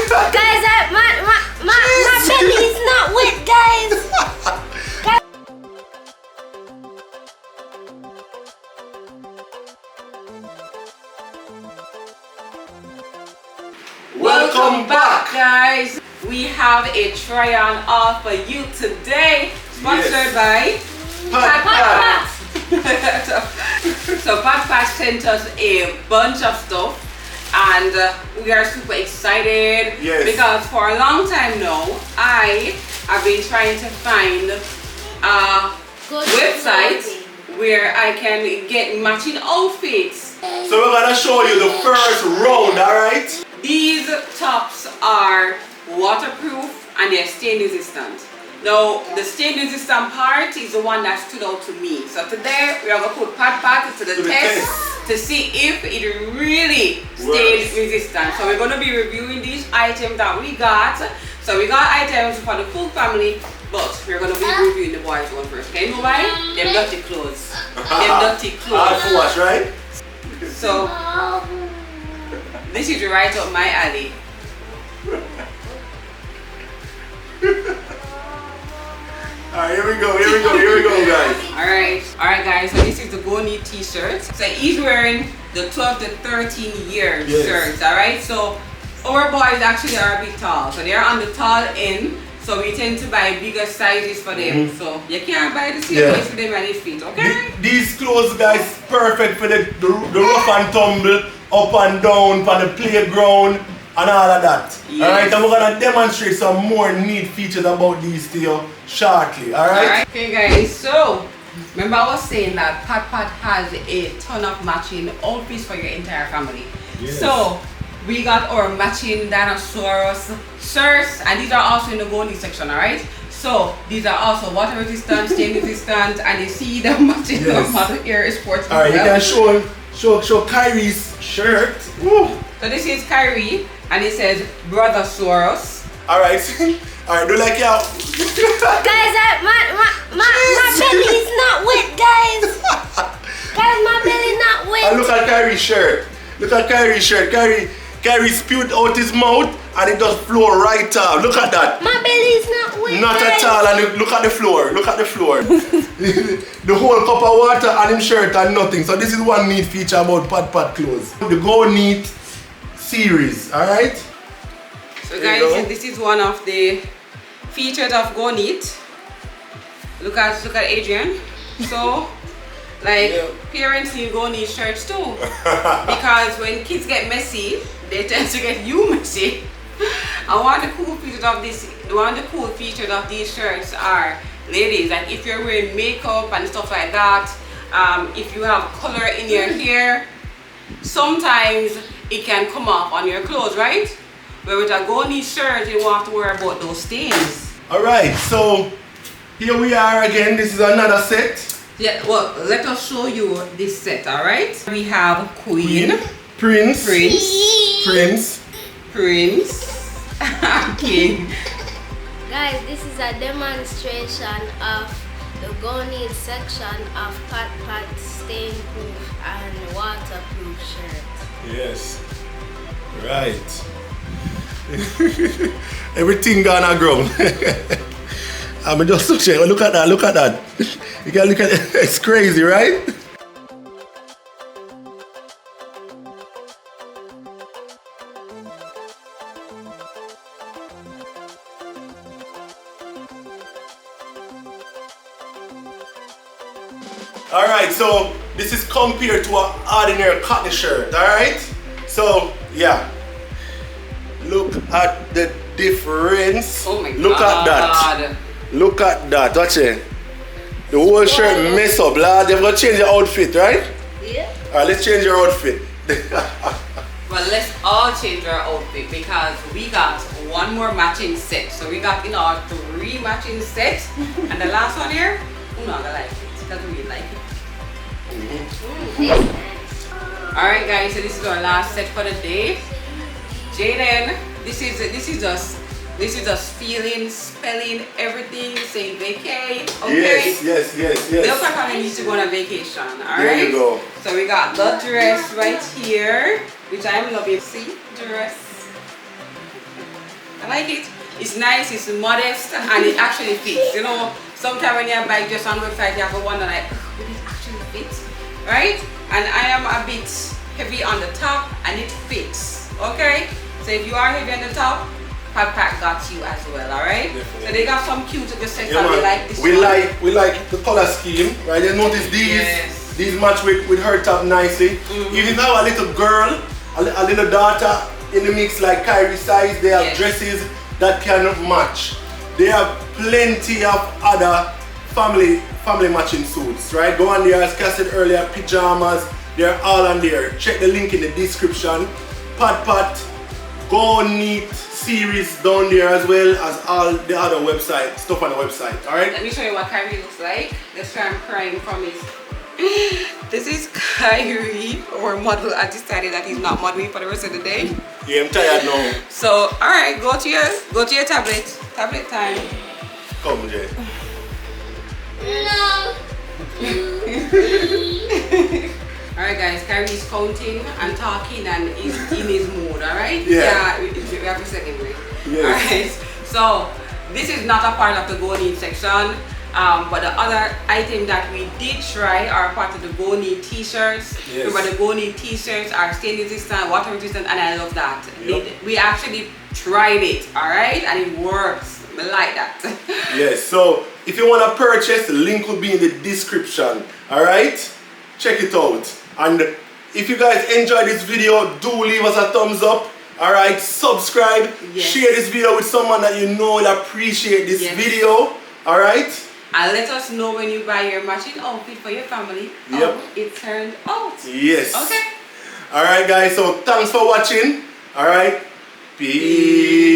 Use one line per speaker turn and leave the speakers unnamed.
Guys, my belly is not wet, guys.
Welcome back, guys. We have a try-on haul for you today, sponsored by
PatPat.
So PatPat sent us a bunch of stuff, and we are super excited because for a long time now, I have been trying to find a website where I can get matching outfits.
So we're gonna show you the first round, alright?
These tops are waterproof and they're stain resistant. Now, the stain resistant part is the one that stood out to me. So today we are going to put PatPat to the test to see if it really stain resistant. So we're going to be reviewing these items that we got. So we got items for the full family, but we're going to be reviewing the boys one first. Okay, nobody? Them dirty clothes. Them dirty clothes.
Hard to wash, right?
So this is right up my alley.
Alright, here we go, guys.
Alright guys, so this is the Go Need t-shirt. So he's wearing the 12 to 13 year shirts, alright? So our boys actually are a bit tall, so they're on the tall end. So we tend to buy bigger sizes for them. So you can't buy the same size for them and it fit, okay?
These clothes, guys, perfect for the rough and tumble, up and down, for the playground, and all of that. Alright, and we're gonna demonstrate some more neat features about these to you shortly. Alright?
Okay guys, so remember I was saying that PatPat has a ton of matching outfits for your entire family. So we got our matching dinosaurs shirts, and these are also in the Go Need section, alright? So these are also water resistant, stain resistant, and you see them matching the model air sports.
Alright, you can show Kyrie's shirt. Woo.
So this is Kyrie, and it says Brothersaurus.
Alright, alright, do like y'all.
Guys, my belly is not wet, guys. Guys, my belly not wet.
And look at Kyrie's shirt. Look at Kyrie's shirt. Kyrie spewed out his mouth and it just flow right off. Look at that.
My belly is not wet.
Not
guys.
at all. And look at the floor. Look at the floor. The whole cup of water and him shirt and nothing. So this is one neat feature about PatPat clothes. The Go Neat series. Alright?
So guys, this is one of the features of Go Neat. Look at Adrian. So like parents need Go Neat shirts too. Because when kids get messy, they tend to get you messy. And one of the cool features of these shirts are, ladies, like if you're wearing makeup and stuff like that, if you have color in your hair, sometimes it can come off on your clothes, right? But with a Go Need shirt, you don't have to worry about those stains.
Alright, so here we are again. This is another set.
Yeah, well, let us show you this set, alright? We have Queen,
Prince,
King.
Guys, this is a demonstration of the Go Need section of PatPat stain proof and waterproof shirt.
Yes. Right. Everything gonna grow. I'm just so check. Look at that. You can look at it. It's crazy, right? Alright, so this is compared to an ordinary cotton shirt, alright? So, yeah. Look at the difference.
Oh my
Look
God.
at that. Look at that. Watch it. The whole shirt mess up, lad. They've got to change your outfit, right?
Yeah.
Alright, let's change your outfit.
Well, let's all change our outfit because we got one more matching set. So we got in our 3 matching sets. And the last one here, we're not gonna like it because we like it. Alright guys, so this is our last set for the day. Jaden, this is us feeling, spelling everything, saying vacay, okay?
Yes.
They'll probably need to go on a vacation, alright?
There you go.
So we got the dress right here, which I'm loving. See, dress. like it. It's nice, it's modest, and it actually fits. You know, sometimes when you buy just on website, you have to wonder like, will it actually fit? Right? And I am a bit heavy on the top, and it fits. Okay? So if you are heavy on the top, PatPat got you as well, alright? So they got some cute little section. We like this
we like the color scheme, right? You notice these match with her top nicely. Even now a little girl, a little daughter in the mix like Kyrie size, they have dresses that can match. They have plenty of other family matching suits, right? Go on there, as Cass said earlier, pajamas, they're all on there. Check the link in the description. PatPat, Go Neat series down there as well as all the other stuff on the website, alright?
Let me show you what Kyrie looks like. Let's try and crying from it. This is Kyrie, our model. I decided that he's not modeling for the rest of the day.
Yeah, I'm tired now.
So, alright, go to your tablet. Tablet time.
Come, Jay.
No.
Alright guys, Kyrie's counting and talking and is in his mood, alright?
Yeah.
We have a second break.
Yes.
Alright, so this is not a part of the Go Neat section, but the other item that we did try are part of the Go Neat t-shirts.
Yes.
Remember the Go Neat t-shirts are stain resistant, water resistant, and I love that.
Yep.
We actually tried it, alright? And it works. I like that.
Yes, so if you want to purchase, the link will be in the description, alright? Check it out. And if you guys enjoyed this video, do leave us a thumbs up, alright? Subscribe, share this video with someone that you know will appreciate this video, alright?
And let us know when you buy your matching outfit for your family.
Yep.
It turned out.
Yes.
Okay.
Alright guys, so thanks for watching, alright? Peace.